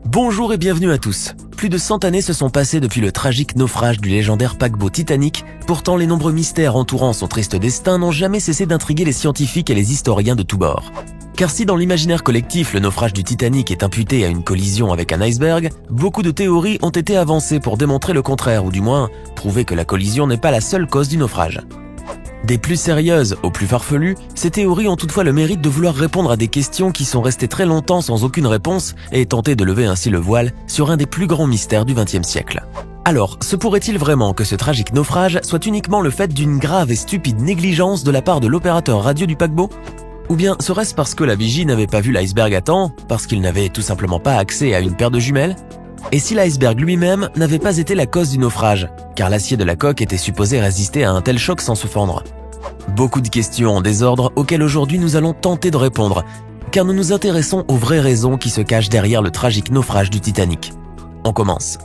Bonjour et bienvenue à tous. Plus de 100 années se sont passées depuis le tragique naufrage du légendaire paquebot Titanic. Pourtant, les nombreux mystères entourant son triste destin n'ont jamais cessé d'intriguer les scientifiques et les historiens de tous bords. Car si dans l'imaginaire collectif, le naufrage du Titanic est imputé à une collision avec un iceberg, beaucoup de théories ont été avancées pour démontrer le contraire, ou du moins prouver que la collision n'est pas la seule cause du naufrage. Des plus sérieuses aux plus farfelues, ces théories ont toutefois le mérite de vouloir répondre à des questions qui sont restées très longtemps sans aucune réponse et tenter de lever ainsi le voile sur un des plus grands mystères du XXe siècle. Alors, se pourrait-il vraiment que ce tragique naufrage soit uniquement le fait d'une grave et stupide négligence de la part de l'opérateur radio du paquebot ? Ou bien serait-ce parce que la vigie n'avait pas vu l'iceberg à temps, parce qu'il n'avait tout simplement pas accès à une paire de jumelles ? Et si l'iceberg lui-même n'avait pas été la cause du naufrage, car l'acier de la coque était supposé résister à un tel choc sans se fendre ? Beaucoup de questions en désordre auxquelles aujourd'hui nous allons tenter de répondre, car nous nous intéressons aux vraies raisons qui se cachent derrière le tragique naufrage du Titanic. On commence.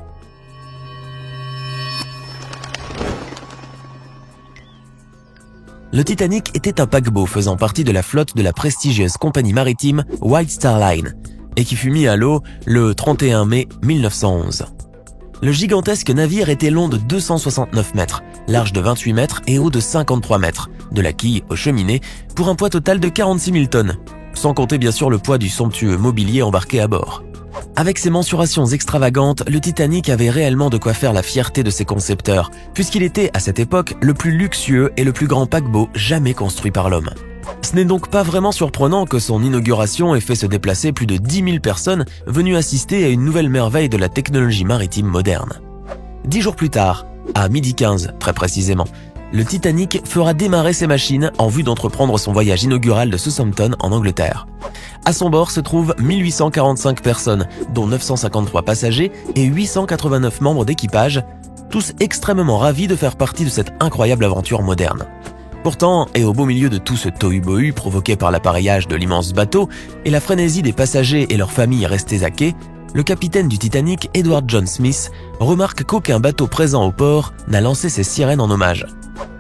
Le Titanic était un paquebot faisant partie de la flotte de la prestigieuse compagnie maritime White Star Line, et qui fut mis à l'eau le 31 mai 1911. Le gigantesque navire était long de 269 mètres, large de 28 mètres et haut de 53 mètres, de la quille aux cheminées, pour un poids total de 46 000 tonnes, sans compter bien sûr le poids du somptueux mobilier embarqué à bord. Avec ses mensurations extravagantes, le Titanic avait réellement de quoi faire la fierté de ses concepteurs, puisqu'il était à cette époque le plus luxueux et le plus grand paquebot jamais construit par l'homme. Ce n'est donc pas vraiment surprenant que son inauguration ait fait se déplacer plus de 10 000 personnes venues assister à une nouvelle merveille de la technologie maritime moderne. 10 jours plus tard, à 12h15 très précisément, le Titanic fera démarrer ses machines en vue d'entreprendre son voyage inaugural de Southampton en Angleterre. À son bord se trouvent 1845 personnes, dont 953 passagers et 889 membres d'équipage, tous extrêmement ravis de faire partie de cette incroyable aventure moderne. Pourtant, et au beau milieu de tout ce tohu-bohu provoqué par l'appareillage de l'immense bateau et la frénésie des passagers et leurs familles restés à quai, le capitaine du Titanic, Edward John Smith, remarque qu'aucun bateau présent au port n'a lancé ses sirènes en hommage.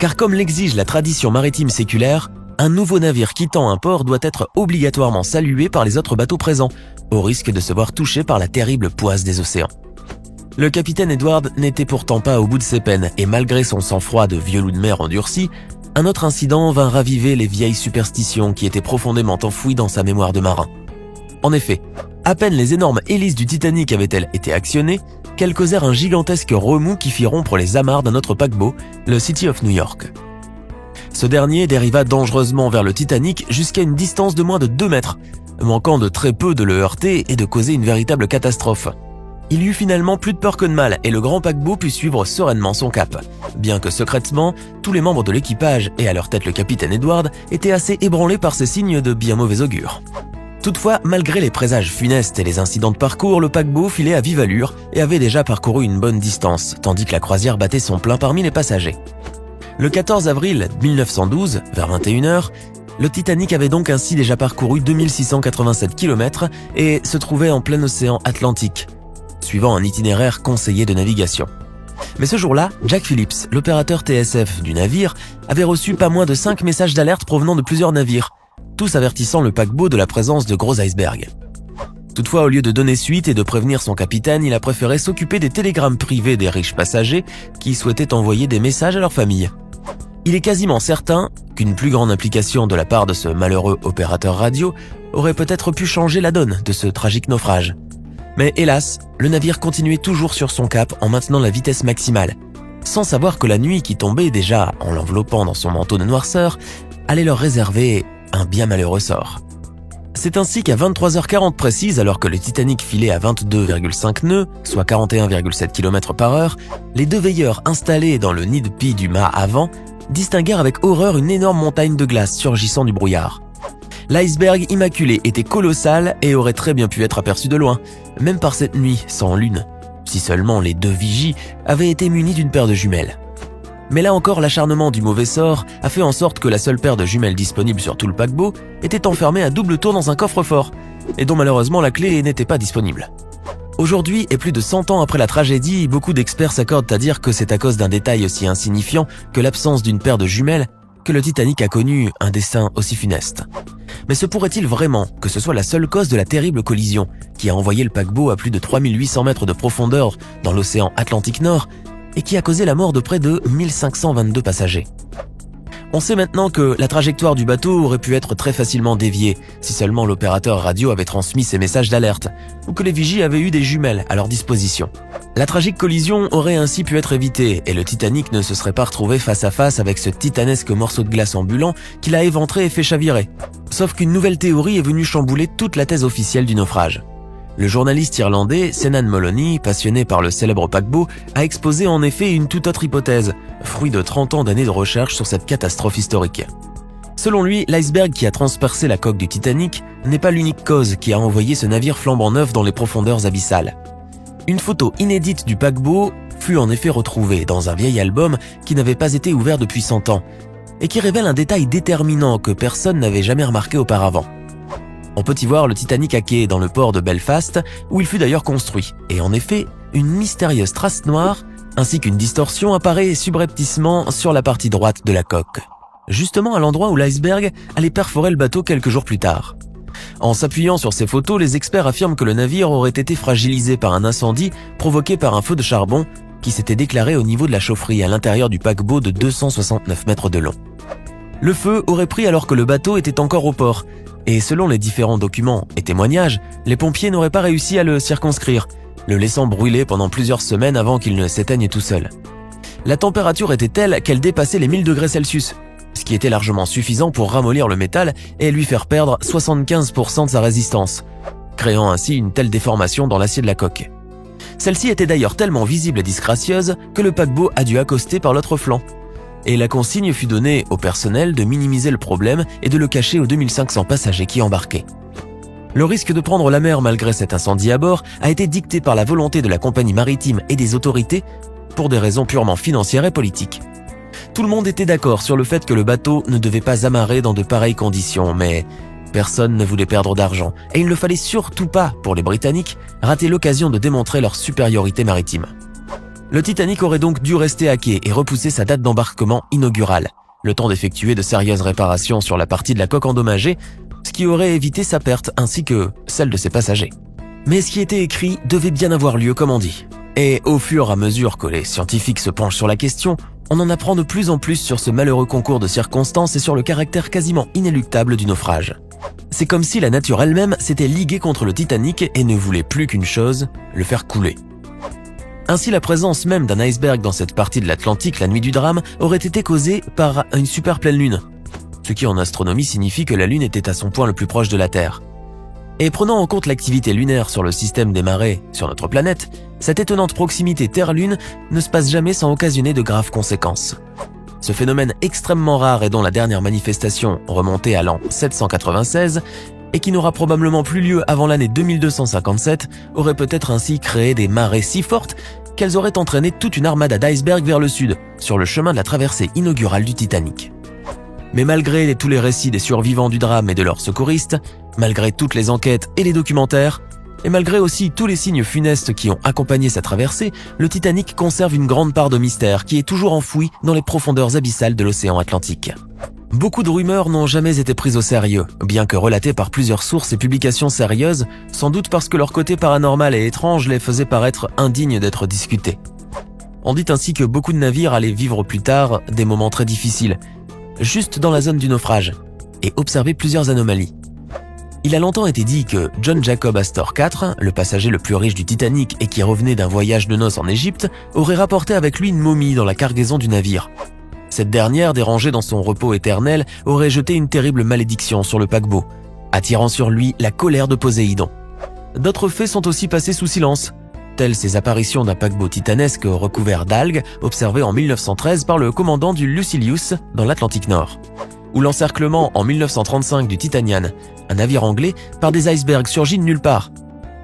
Car comme l'exige la tradition maritime séculaire, un nouveau navire quittant un port doit être obligatoirement salué par les autres bateaux présents, au risque de se voir touché par la terrible poisse des océans. Le capitaine Edward n'était pourtant pas au bout de ses peines, et malgré son sang-froid de vieux loup de mer endurci, un autre incident vint raviver les vieilles superstitions qui étaient profondément enfouies dans sa mémoire de marin. En effet, à peine les énormes hélices du Titanic avaient-elles été actionnées, qu'elles causèrent un gigantesque remous qui fit rompre les amarres d'un autre paquebot, le City of New York. Ce dernier dériva dangereusement vers le Titanic jusqu'à une distance de moins de 2 mètres, manquant de très peu de le heurter et de causer une véritable catastrophe. Il y eut finalement plus de peur que de mal et le grand paquebot put suivre sereinement son cap, bien que secrètement, tous les membres de l'équipage et à leur tête le capitaine Edward étaient assez ébranlés par ces signes de bien mauvais augure. Toutefois, malgré les présages funestes et les incidents de parcours, le paquebot filait à vive allure et avait déjà parcouru une bonne distance, tandis que la croisière battait son plein parmi les passagers. Le 14 avril 1912, vers 21h, le Titanic avait donc ainsi déjà parcouru 2687 km et se trouvait en plein océan Atlantique, suivant un itinéraire conseillé de navigation. Mais ce jour-là, Jack Phillips, l'opérateur TSF du navire, avait reçu pas moins de 5 messages d'alerte provenant de plusieurs navires, tous avertissant le paquebot de la présence de gros icebergs. Toutefois, au lieu de donner suite et de prévenir son capitaine, il a préféré s'occuper des télégrammes privés des riches passagers qui souhaitaient envoyer des messages à leur famille. Il est quasiment certain qu'une plus grande implication de la part de ce malheureux opérateur radio aurait peut-être pu changer la donne de ce tragique naufrage. Mais hélas, le navire continuait toujours sur son cap en maintenant la vitesse maximale, sans savoir que la nuit qui tombait déjà en l'enveloppant dans son manteau de noirceur allait leur réserver un bien malheureux sort. C'est ainsi qu'à 23h40 précise, alors que le Titanic filait à 22,5 nœuds, soit 41,7 km/h, les deux veilleurs installés dans le nid de pie du mât avant distinguèrent avec horreur une énorme montagne de glace surgissant du brouillard. L'iceberg immaculé était colossal et aurait très bien pu être aperçu de loin, même par cette nuit sans lune, si seulement les deux vigies avaient été munis d'une paire de jumelles. Mais là encore, l'acharnement du mauvais sort a fait en sorte que la seule paire de jumelles disponible sur tout le paquebot était enfermée à double tour dans un coffre-fort, et dont malheureusement la clé n'était pas disponible. Aujourd'hui, et plus de 100 ans après la tragédie, beaucoup d'experts s'accordent à dire que c'est à cause d'un détail aussi insignifiant que l'absence d'une paire de jumelles que le Titanic a connu un destin aussi funeste. Mais se pourrait-il vraiment que ce soit la seule cause de la terrible collision qui a envoyé le paquebot à plus de 3800 mètres de profondeur dans l'océan Atlantique Nord et qui a causé la mort de près de 1522 passagers? On sait maintenant que la trajectoire du bateau aurait pu être très facilement déviée si seulement l'opérateur radio avait transmis ses messages d'alerte ou que les vigies avaient eu des jumelles à leur disposition. La tragique collision aurait ainsi pu être évitée et le Titanic ne se serait pas retrouvé face à face avec ce titanesque morceau de glace ambulant qui l'a éventré et fait chavirer. Sauf qu'une nouvelle théorie est venue chambouler toute la thèse officielle du naufrage. Le journaliste irlandais Senan Moloney, passionné par le célèbre paquebot, a exposé en effet une toute autre hypothèse, fruit de 30 ans d'années de recherche sur cette catastrophe historique. Selon lui, l'iceberg qui a transpercé la coque du Titanic n'est pas l'unique cause qui a envoyé ce navire flambant neuf dans les profondeurs abyssales. Une photo inédite du paquebot fut en effet retrouvée dans un vieil album qui n'avait pas été ouvert depuis 100 ans et qui révèle un détail déterminant que personne n'avait jamais remarqué auparavant. On peut y voir le Titanic à quai dans le port de Belfast, où il fut d'ailleurs construit. Et en effet, une mystérieuse trace noire, ainsi qu'une distorsion apparaît subrepticement sur la partie droite de la coque, justement à l'endroit où l'iceberg allait perforer le bateau quelques jours plus tard. En s'appuyant sur ces photos, les experts affirment que le navire aurait été fragilisé par un incendie provoqué par un feu de charbon qui s'était déclaré au niveau de la chaufferie à l'intérieur du paquebot de 269 mètres de long. Le feu aurait pris alors que le bateau était encore au port, et selon les différents documents et témoignages, les pompiers n'auraient pas réussi à le circonscrire, le laissant brûler pendant plusieurs semaines avant qu'il ne s'éteigne tout seul. La température était telle qu'elle dépassait les 1000 degrés Celsius, ce qui était largement suffisant pour ramollir le métal et lui faire perdre 75% de sa résistance, créant ainsi une telle déformation dans l'acier de la coque. Celle-ci était d'ailleurs tellement visible et disgracieuse que le paquebot a dû accoster par l'autre flanc. Et la consigne fut donnée au personnel de minimiser le problème et de le cacher aux 2500 passagers qui embarquaient. Le risque de prendre la mer malgré cet incendie à bord a été dicté par la volonté de la compagnie maritime et des autorités pour des raisons purement financières et politiques. Tout le monde était d'accord sur le fait que le bateau ne devait pas amarrer dans de pareilles conditions, mais personne ne voulait perdre d'argent et il ne fallait surtout pas, pour les Britanniques, rater l'occasion de démontrer leur supériorité maritime. Le Titanic aurait donc dû rester à quai et repousser sa date d'embarquement inaugurale, le temps d'effectuer de sérieuses réparations sur la partie de la coque endommagée, ce qui aurait évité sa perte ainsi que celle de ses passagers. Mais ce qui était écrit devait bien avoir lieu comme on dit. Et au fur et à mesure que les scientifiques se penchent sur la question, on en apprend de plus en plus sur ce malheureux concours de circonstances et sur le caractère quasiment inéluctable du naufrage. C'est comme si la nature elle-même s'était liguée contre le Titanic et ne voulait plus qu'une chose, le faire couler. Ainsi, la présence même d'un iceberg dans cette partie de l'Atlantique la nuit du drame aurait été causée par une super pleine lune, ce qui en astronomie signifie que la Lune était à son point le plus proche de la Terre. Et prenant en compte l'activité lunaire sur le système des marées sur notre planète, cette étonnante proximité Terre-Lune ne se passe jamais sans occasionner de graves conséquences. Ce phénomène extrêmement rare et dont la dernière manifestation, remontée à l'an 796, et qui n'aura probablement plus lieu avant l'année 2257, aurait peut-être ainsi créé des marées si fortes qu'elles auraient entraîné toute une armada d'icebergs vers le sud, sur le chemin de la traversée inaugurale du Titanic. Mais malgré tous les récits des survivants du drame et de leurs secouristes, malgré toutes les enquêtes et les documentaires, et malgré aussi tous les signes funestes qui ont accompagné sa traversée, le Titanic conserve une grande part de mystère qui est toujours enfouie dans les profondeurs abyssales de l'océan Atlantique. Beaucoup de rumeurs n'ont jamais été prises au sérieux, bien que relatées par plusieurs sources et publications sérieuses, sans doute parce que leur côté paranormal et étrange les faisait paraître indignes d'être discutés. On dit ainsi que beaucoup de navires allaient vivre plus tard des moments très difficiles, juste dans la zone du naufrage, et observer plusieurs anomalies. Il a longtemps été dit que John Jacob Astor IV, le passager le plus riche du Titanic et qui revenait d'un voyage de noces en Égypte, aurait rapporté avec lui une momie dans la cargaison du navire. Cette dernière, dérangée dans son repos éternel, aurait jeté une terrible malédiction sur le paquebot, attirant sur lui la colère de Poséidon. D'autres faits sont aussi passés sous silence, telles ces apparitions d'un paquebot titanesque recouvert d'algues observées en 1913 par le commandant du Lucilius dans l'Atlantique Nord, ou l'encerclement en 1935 du Titanian, un navire anglais, par des icebergs surgis de nulle part.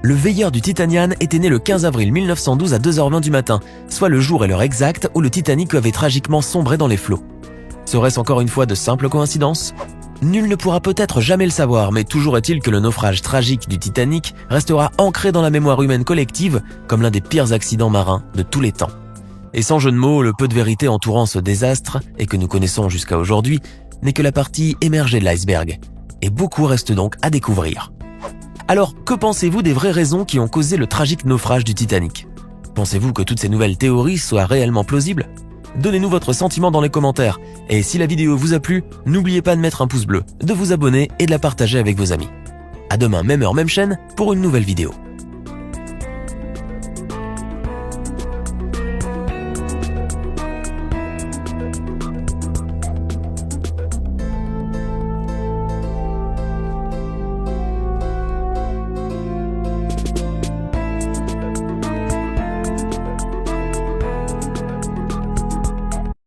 Le veilleur du Titanian était né le 15 avril 1912 à 2h20 du matin, soit le jour et l'heure exacte où le Titanic avait tragiquement sombré dans les flots. Serait-ce encore une fois de simples coïncidences ? Nul ne pourra peut-être jamais le savoir, mais toujours est-il que le naufrage tragique du Titanic restera ancré dans la mémoire humaine collective comme l'un des pires accidents marins de tous les temps. Et sans jeu de mots, le peu de vérité entourant ce désastre, et que nous connaissons jusqu'à aujourd'hui, n'est que la partie émergée de l'iceberg. Et beaucoup reste donc à découvrir. Alors, que pensez-vous des vraies raisons qui ont causé le tragique naufrage du Titanic? Pensez-vous que toutes ces nouvelles théories soient réellement plausibles? Donnez-nous votre sentiment dans les commentaires. Et si la vidéo vous a plu, n'oubliez pas de mettre un pouce bleu, de vous abonner et de la partager avec vos amis. À demain, même heure, même chaîne, pour une nouvelle vidéo.